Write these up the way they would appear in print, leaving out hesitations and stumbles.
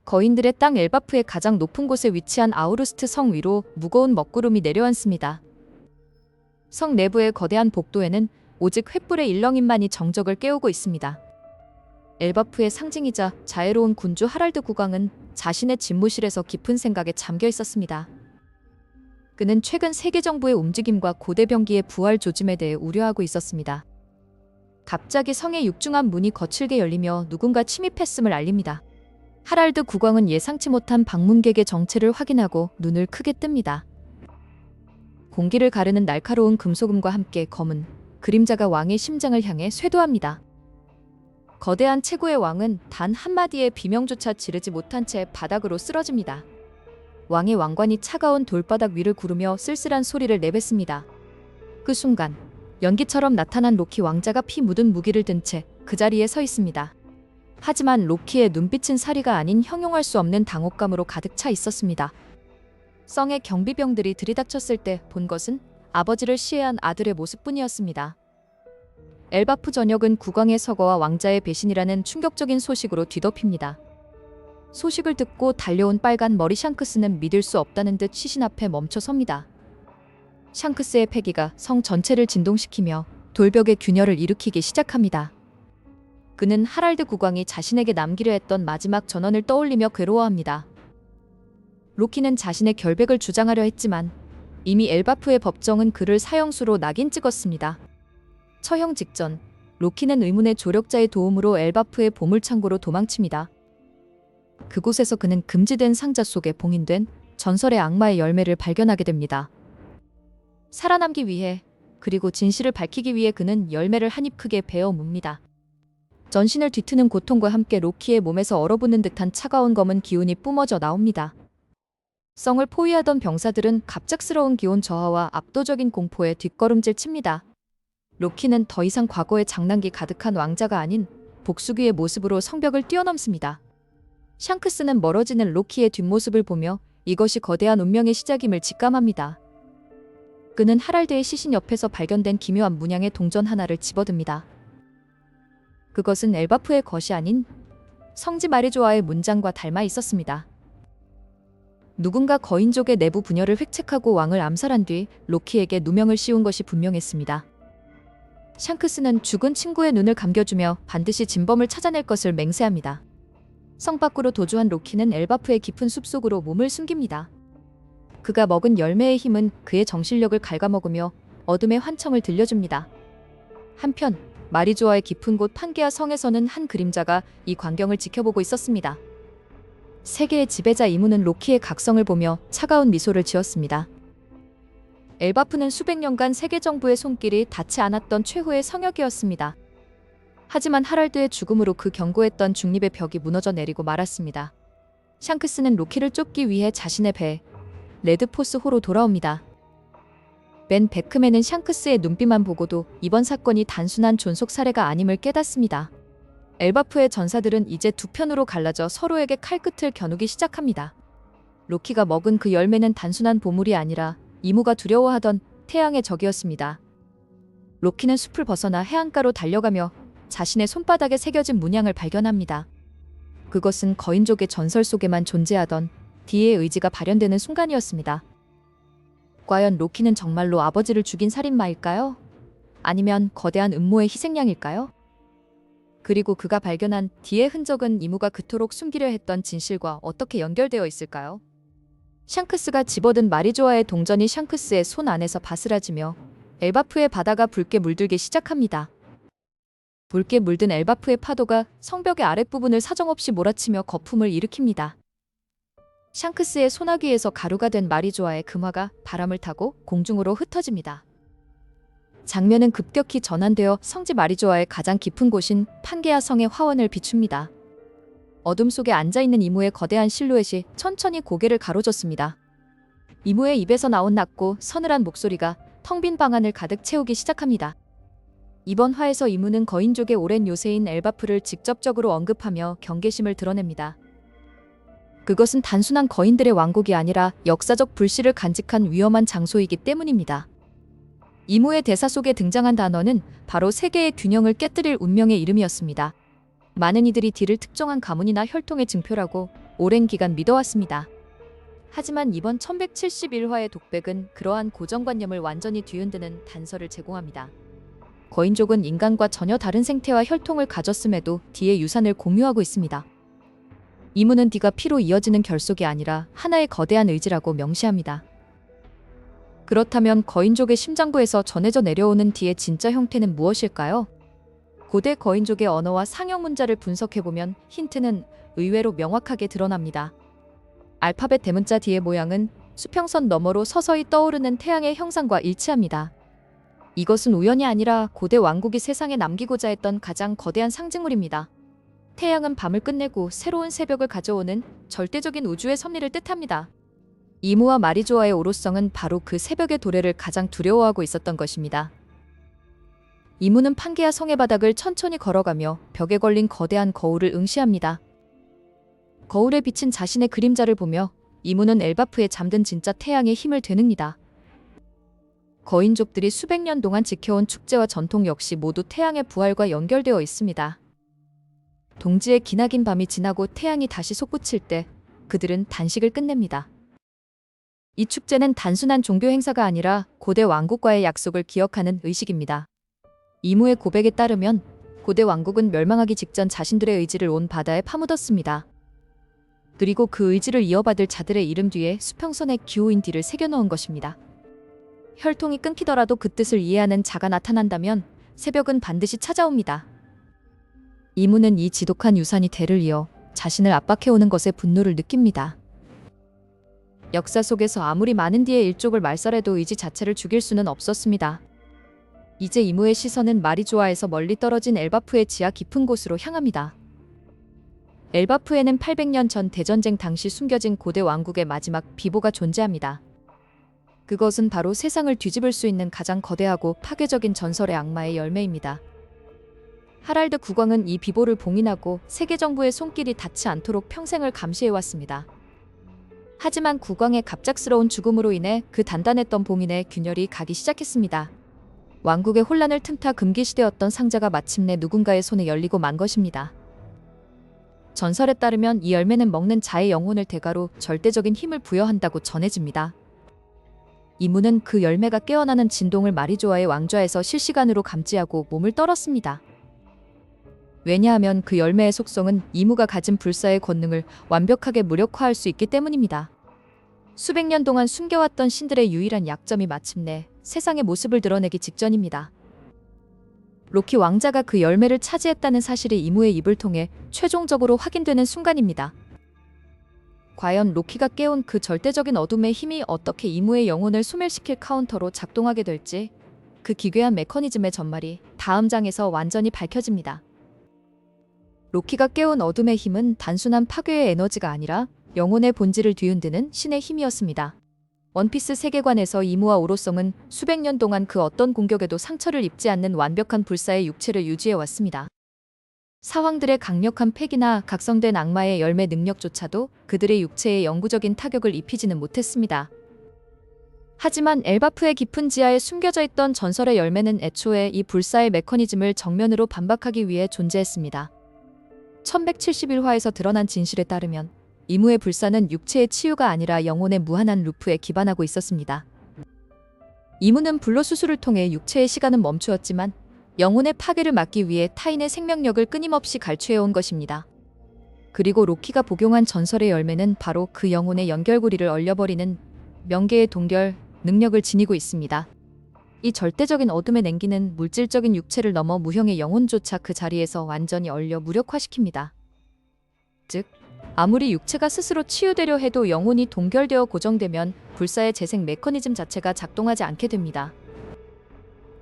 거인들의 땅 엘바프의 가장 높은 곳에 위치한 아우르스트 성 위로 무거운 먹구름이 내려앉습니다. 성 내부의 거대한 복도에는 오직 횃불의 일렁임만이 정적을 깨우고 있습니다. 엘바프의 상징이자 자애로운 군주 하랄드 국왕은 자신의 집무실에서 깊은 생각에 잠겨 있었습니다. 그는 최근 세계 정부의 움직임과 고대 병기의 부활 조짐에 대해 우려하고 있었습니다. 갑자기 성의 육중한 문이 거칠게 열리며 누군가 침입했음을 알립니다. 하랄드 국왕은 예상치 못한 방문객의 정체를 확인하고 눈을 크게 뜹니다. 공기를 가르는 날카로운 금소금과 함께 검은 그림자가 왕의 심장을 향해 쇄도합니다. 거대한 최고의 왕은 단 한마디의 비명조차 지르지 못한 채 바닥으로 쓰러집니다. 왕의 왕관이 차가운 돌바닥 위를 구르며 쓸쓸한 소리를 내뱉습니다. 그 순간 연기처럼 나타난 로키 왕자가 피 묻은 무기를 든 채 그 자리에 서 있습니다. 하지만 로키의 눈빛은 사리가 아닌 형용할 수 없는 당혹감으로 가득 차 있었습니다. 성의 경비병들이 들이닥쳤을 때 본 것은 아버지를 시해한 아들의 모습뿐이었습니다. 엘바프 전역은 국왕의 서거와 왕자의 배신이라는 충격적인 소식으로 뒤덮입니다. 소식을 듣고 달려온 빨간 머리 샹크스는 믿을 수 없다는 듯 시신 앞에 멈춰섭니다. 샹크스의 패기가 성 전체를 진동시키며 돌벽의 균열을 일으키기 시작합니다. 그는 하랄드 국왕이 자신에게 남기려 했던 마지막 전언을 떠올리며 괴로워합니다. 로키는 자신의 결백을 주장하려 했지만 이미 엘바프의 법정은 그를 사형수로 낙인 찍었습니다. 처형 직전 로키는 의문의 조력자의 도움으로 엘바프의 보물창고로 도망칩니다. 그곳에서 그는 금지된 상자 속에 봉인된 전설의 악마의 열매를 발견하게 됩니다. 살아남기 위해 그리고 진실을 밝히기 위해 그는 열매를 한 입 크게 베어 뭅니다. 전신을 뒤트는 고통과 함께 로키의 몸에서 얼어붙는 듯한 차가운 검은 기운이 뿜어져 나옵니다. 성을 포위하던 병사들은 갑작스러운 기온 저하와 압도적인 공포에 뒷걸음질 칩니다. 로키는 더 이상 과거의 장난기 가득한 왕자가 아닌 복수귀의 모습으로 성벽을 뛰어넘습니다. 샹크스는 멀어지는 로키의 뒷모습을 보며 이것이 거대한 운명의 시작임을 직감합니다. 그는 하랄드의 시신 옆에서 발견된 기묘한 문양의 동전 하나를 집어듭니다. 그것은 엘바프의 것이 아닌 성지 마리조아의 문장과 닮아 있었습니다. 누군가 거인족의 내부 분열을 획책하고 왕을 암살한 뒤 로키에게 누명을 씌운 것이 분명했습니다. 샹크스는 죽은 친구의 눈을 감겨주며 반드시 진범을 찾아낼 것을 맹세합니다. 성 밖으로 도주한 로키는 엘바프의 깊은 숲속으로 몸을 숨깁니다. 그가 먹은 열매의 힘은 그의 정신력을 갉아먹으며 어둠의 환청을 들려줍니다. 한편 마리조아의 깊은 곳 판게아 성에서는 한 그림자가 이 광경을 지켜보고 있었습니다. 세계의 지배자 이무는 로키의 각성을 보며 차가운 미소를 지었습니다. 엘바프는 수백 년간 세계 정부의 손길이 닿지 않았던 최후의 성역이었습니다. 하지만 하랄드의 죽음으로 그 견고했던 중립의 벽이 무너져 내리고 말았습니다. 샹크스는 로키를 쫓기 위해 자신의 배 레드포스호로 돌아옵니다. 벤 베크맨은 샹크스의 눈빛만 보고도 이번 사건이 단순한 존속 살해가 아님을 깨닫습니다. 엘바프의 전사들은 이제 두 편으로 갈라져 서로에게 칼끝을 겨누기 시작합니다. 로키가 먹은 그 열매는 단순한 보물이 아니라 이무가 두려워하던 태양의 적이었습니다. 로키는 숲을 벗어나 해안가로 달려가며 자신의 손바닥에 새겨진 문양을 발견합니다. 그것은 거인족의 전설 속에만 존재하던 디의 의지가 발현되는 순간이었습니다. 과연 로키는 정말로 아버지를 죽인 살인마일까요? 아니면 거대한 음모의 희생양일까요? 그리고 그가 발견한 디의 흔적은 이무가 그토록 숨기려 했던 진실과 어떻게 연결되어 있을까요? 샹크스가 집어든 마리조아의 동전이 샹크스의 손 안에서 바스라지며 엘바프의 바다가 붉게 물들기 시작합니다. 붉게 물든 엘바프의 파도가 성벽의 아랫부분을 사정없이 몰아치며 거품을 일으킵니다. 샹크스의 소나귀에서 가루가 된 마리조아의 금화가 바람을 타고 공중으로 흩어집니다. 장면은 급격히 전환되어 성지 마리조아의 가장 깊은 곳인 판게아 성의 화원을 비춥니다. 어둠 속에 앉아있는 이무의 거대한 실루엣이 천천히 고개를 가로젓습니다. 이무의 입에서 나온 낮고 서늘한 목소리가 텅 빈 방 안을 가득 채우기 시작합니다. 이번 화에서 이무는 거인족의 오랜 요새인 엘바프를 직접적으로 언급하며 경계심을 드러냅니다. 그것은 단순한 거인들의 왕국이 아니라 역사적 불씨를 간직한 위험한 장소이기 때문입니다. 이무의 대사 속에 등장한 단어는 바로 세계의 균형을 깨뜨릴 운명의 이름이었습니다. 많은 이들이 디를 특정한 가문이나 혈통의 증표라고 오랜 기간 믿어왔습니다. 하지만 이번 1171화의 독백은 그러한 고정관념을 완전히 뒤흔드는 단서를 제공합니다. 거인족은 인간과 전혀 다른 생태와 혈통을 가졌음에도 D의 유산을 공유하고 있습니다. 이무는 D가 피로 이어지는 결속이 아니라 하나의 거대한 의지라고 명시합니다. 그렇다면 거인족의 심장부에서 전해져 내려오는 D의 진짜 형태는 무엇일까요? 고대 거인족의 언어와 상형 문자를 분석해보면 힌트는 의외로 명확하게 드러납니다. 알파벳 대문자 D의 모양은 수평선 너머로 서서히 떠오르는 태양의 형상과 일치합니다. 이것은 우연이 아니라 고대 왕국이 세상에 남기고자 했던 가장 거대한 상징물입니다. 태양은 밤을 끝내고 새로운 새벽을 가져오는 절대적인 우주의 섭리를 뜻합니다. 이무와 마리조아의 오로성은 바로 그 새벽의 도래를 가장 두려워하고 있었던 것입니다. 이무는 판게아 성의 바닥을 천천히 걸어가며 벽에 걸린 거대한 거울을 응시합니다. 거울에 비친 자신의 그림자를 보며 이무는 엘바프에 잠든 진짜 태양의 힘을 되늡니다. 거인족들이 수백 년 동안 지켜온 축제와 전통 역시 모두 태양의 부활과 연결되어 있습니다. 동지의 기나긴 밤이 지나고 태양이 다시 솟구칠 때 그들은 단식을 끝냅니다. 이 축제는 단순한 종교 행사가 아니라 고대 왕국과의 약속을 기억하는 의식입니다. 이무의 고백에 따르면 고대 왕국은 멸망하기 직전 자신들의 의지를 온 바다에 파묻었습니다. 그리고 그 의지를 이어받을 자들의 이름 뒤에 수평선의 기호인 D를 새겨놓은 것입니다. 혈통이 끊기더라도 그 뜻을 이해하는 자가 나타난다면 새벽은 반드시 찾아옵니다. 이무는 이 지독한 유산이 대를 이어 자신을 압박해오는 것에 분노를 느낍니다. 역사 속에서 아무리 많은 D의 일족을 말살해도 의지 자체를 죽일 수는 없었습니다. 이제 이무의 시선은 마리조아에서 멀리 떨어진 엘바프의 지하 깊은 곳으로 향합니다. 엘바프에는 800년 전 대전쟁 당시 숨겨진 고대 왕국의 마지막 비보가 존재합니다. 그것은 바로 세상을 뒤집을 수 있는 가장 거대하고 파괴적인 전설의 악마의 열매입니다. 하랄드 국왕은 이 비보를 봉인하고 세계 정부의 손길이 닿지 않도록 평생을 감시해왔습니다. 하지만 국왕의 갑작스러운 죽음으로 인해 그 단단했던 봉인에 균열이 가기 시작했습니다. 왕국의 혼란을 틈타 금기시되었던 상자가 마침내 누군가의 손에 열리고 만 것입니다. 전설에 따르면 이 열매는 먹는 자의 영혼을 대가로 절대적인 힘을 부여한다고 전해집니다. 이무는 그 열매가 깨어나는 진동을 마리조아의 왕좌에서 실시간으로 감지하고 몸을 떨었습니다. 왜냐하면 그 열매의 속성은 이무가 가진 불사의 권능을 완벽하게 무력화할 수 있기 때문입니다. 수백 년 동안 숨겨왔던 신들의 유일한 약점이 마침내 세상의 모습을 드러내기 직전입니다. 로키 왕자가 그 열매를 차지했다는 사실이 이무의 입을 통해 최종적으로 확인되는 순간입니다. 과연 로키가 깨운 그 절대적인 어둠의 힘이 어떻게 이무의 영혼을 소멸시킬 카운터로 작동하게 될지 그 기괴한 메커니즘의 전말이 다음 장에서 완전히 밝혀집니다. 로키가 깨운 어둠의 힘은 단순한 파괴의 에너지가 아니라 영혼의 본질을 뒤흔드는 신의 힘이었습니다. 원피스 세계관에서 이무와 오로성은 수백 년 동안 그 어떤 공격에도 상처를 입지 않는 완벽한 불사의 육체를 유지해왔습니다. 사황들의 강력한 패기나 각성된 악마의 열매 능력조차도 그들의 육체에 영구적인 타격을 입히지는 못했습니다. 하지만 엘바프의 깊은 지하에 숨겨져 있던 전설의 열매는 애초에 이 불사의 메커니즘을 정면으로 반박하기 위해 존재했습니다. 1171화에서 드러난 진실에 따르면 이무의 불사는 육체의 치유가 아니라 영혼의 무한한 루프에 기반하고 있었습니다. 이무는 불로 수술을 통해 육체의 시간은 멈추었지만 영혼의 파괴를 막기 위해 타인의 생명력을 끊임없이 갈취해온 것입니다. 그리고 로키가 복용한 전설의 열매는 바로 그 영혼의 연결고리를 얼려버리는 명계의 동결 능력을 지니고 있습니다. 이 절대적인 어둠의 냉기는 물질적인 육체를 넘어 무형의 영혼조차 그 자리에서 완전히 얼려 무력화시킵니다. 즉, 아무리 육체가 스스로 치유되려 해도 영혼이 동결되어 고정되면 불사의 재생 메커니즘 자체가 작동하지 않게 됩니다.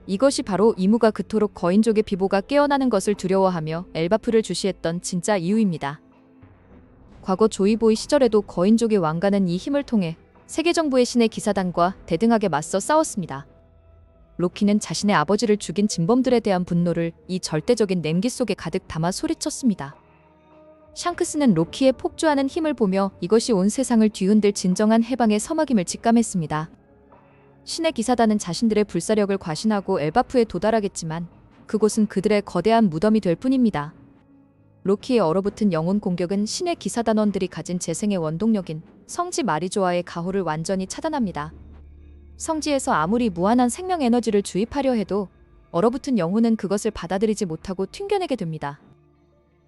이것이 바로 이무가 그토록 거인족의 비보가 깨어나는 것을 두려워하며 엘바프를 주시했던 진짜 이유입니다. 과거 조이보이 시절에도 거인족의 왕가는 이 힘을 통해 세계정부의 신의 기사단과 대등하게 맞서 싸웠습니다. 로키는 자신의 아버지를 죽인 진범들에 대한 분노를 이 절대적인 냉기 속에 가득 담아 소리쳤습니다. 샹크스는 로키의 폭주하는 힘을 보며 이것이 온 세상을 뒤흔들 진정한 해방의 서막임을 직감했습니다. 신의 기사단은 자신들의 불사력을 과신하고 엘바프에 도달하겠지만 그곳은 그들의 거대한 무덤이 될 뿐입니다. 로키의 얼어붙은 영혼 공격은 신의 기사단원들이 가진 재생의 원동력인 성지 마리조아의 가호를 완전히 차단합니다. 성지에서 아무리 무한한 생명 에너지를 주입하려 해도 얼어붙은 영혼은 그것을 받아들이지 못하고 튕겨내게 됩니다.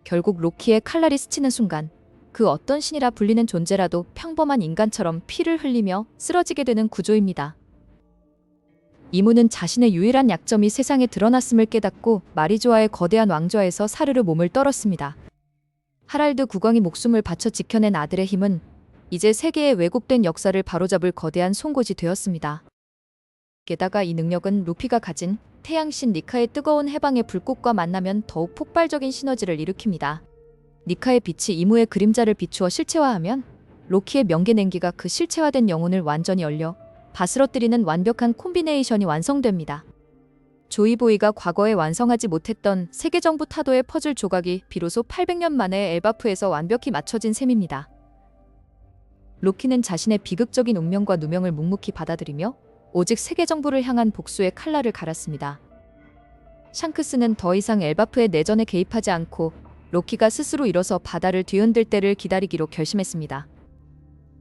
결국 로키의 칼날이 스치는 순간 그 어떤 신이라 불리는 존재라도 평범한 인간처럼 피를 흘리며 쓰러지게 되는 구조입니다. 이무는 자신의 유일한 약점이 세상에 드러났음을 깨닫고 마리조아의 거대한 왕좌에서 사르르 몸을 떨었습니다. 하랄드 국왕이 목숨을 바쳐 지켜낸 아들의 힘은 이제 세계의 왜곡된 역사를 바로잡을 거대한 송곳이 되었습니다. 게다가 이 능력은 루피가 가진 태양신 니카의 뜨거운 해방의 불꽃과 만나면 더욱 폭발적인 시너지를 일으킵니다. 니카의 빛이 이무의 그림자를 비추어 실체화하면 로키의 명계 냉기가 그 실체화된 영혼을 완전히 얼려 바스러뜨리는 완벽한 콤비네이션이 완성됩니다. 조이보이가 과거에 완성하지 못했던 세계정부 타도의 퍼즐 조각이 비로소 800년 만에 엘바프에서 완벽히 맞춰진 셈입니다. 로키는 자신의 비극적인 운명과 누명을 묵묵히 받아들이며 오직 세계정부를 향한 복수의 칼날을 갈았습니다. 샹크스는 더 이상 엘바프의 내전에 개입하지 않고 로키가 스스로 일어서 바다를 뒤흔들 때를 기다리기로 결심했습니다.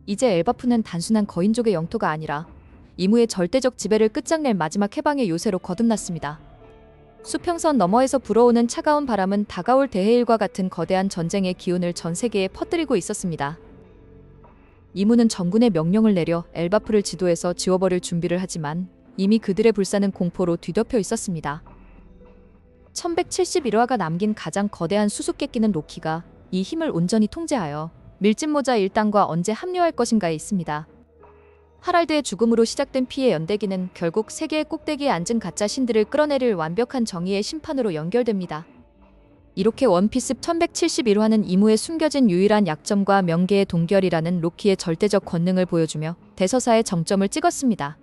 이제 엘바프는 단순한 거인족의 영토가 아니라 이무의 절대적 지배를 끝장낼 마지막 해방의 요새로 거듭났습니다. 수평선 너머에서 불어오는 차가운 바람은 다가올 대해일과 같은 거대한 전쟁의 기운을 전 세계에 퍼뜨리고 있었습니다. 이무는 전군의 명령을 내려 엘바프를 지도에서 지워버릴 준비를 하지만 이미 그들의 불사는 공포로 뒤덮여 있었습니다. 1171화가 남긴 가장 거대한 수수께끼는 로키가 이 힘을 온전히 통제하여 밀짚모자 일당과 언제 합류할 것인가에 있습니다. 하랄드의 죽음으로 시작된 피해 연대기는 결국 세계의 꼭대기에 앉은 가짜 신들을 끌어내릴 완벽한 정의의 심판으로 연결됩니다. 이렇게 원피스 1171화는 이무의 숨겨진 유일한 약점과 명계의 동결이라는 로키의 절대적 권능을 보여주며 대서사의 정점을 찍었습니다.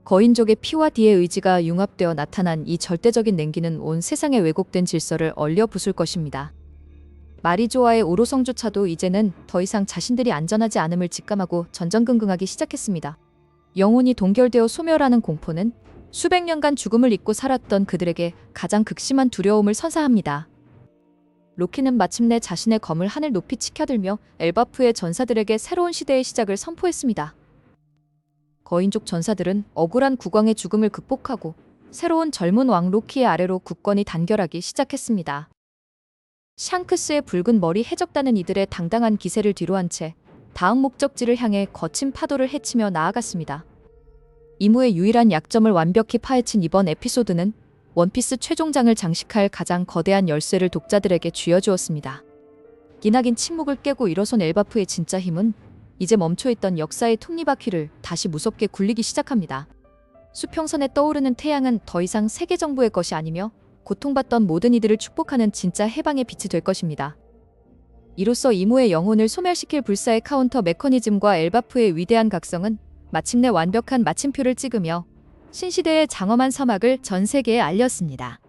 거인족의 피와 디의 의지가 융합되어 나타난 이 절대적인 냉기는 온 세상의 왜곡된 질서를 얼려 부술 것입니다. 마리조아의 오로성조차도 이제는 더 이상 자신들이 안전하지 않음을 직감하고 전전긍긍하기 시작했습니다. 영혼이 동결되어 소멸하는 공포는 수백 년간 죽음을 잊고 살았던 그들에게 가장 극심한 두려움을 선사합니다. 로키는 마침내 자신의 검을 하늘 높이 치켜들며 엘바프의 전사들에게 새로운 시대의 시작을 선포했습니다. 거인족 전사들은 억울한 국왕의 죽음을 극복하고 새로운 젊은 왕 로키의 아래로 국권이 단결하기 시작했습니다. 샹크스의 붉은 머리 해적단은 이들의 당당한 기세를 뒤로한 채 다음 목적지를 향해 거친 파도를 헤치며 나아갔습니다. 이무의 유일한 약점을 완벽히 파헤친 이번 에피소드는 원피스 최종장을 장식할 가장 거대한 열쇠를 독자들에게 쥐어주었습니다. 기나긴 침묵을 깨고 일어선 엘바프의 진짜 힘은 이제 멈춰있던 역사의 톱니바퀴를 다시 무섭게 굴리기 시작합니다. 수평선에 떠오르는 태양은 더 이상 세계정부의 것이 아니며 고통받던 모든 이들을 축복하는 진짜 해방의 빛이 될 것입니다. 이로써 이무의 영혼을 소멸시킬 불사의 카운터 메커니즘과 엘바프의 위대한 각성은 마침내 완벽한 마침표를 찍으며 신시대의 장엄한 서막을 전 세계에 알렸습니다.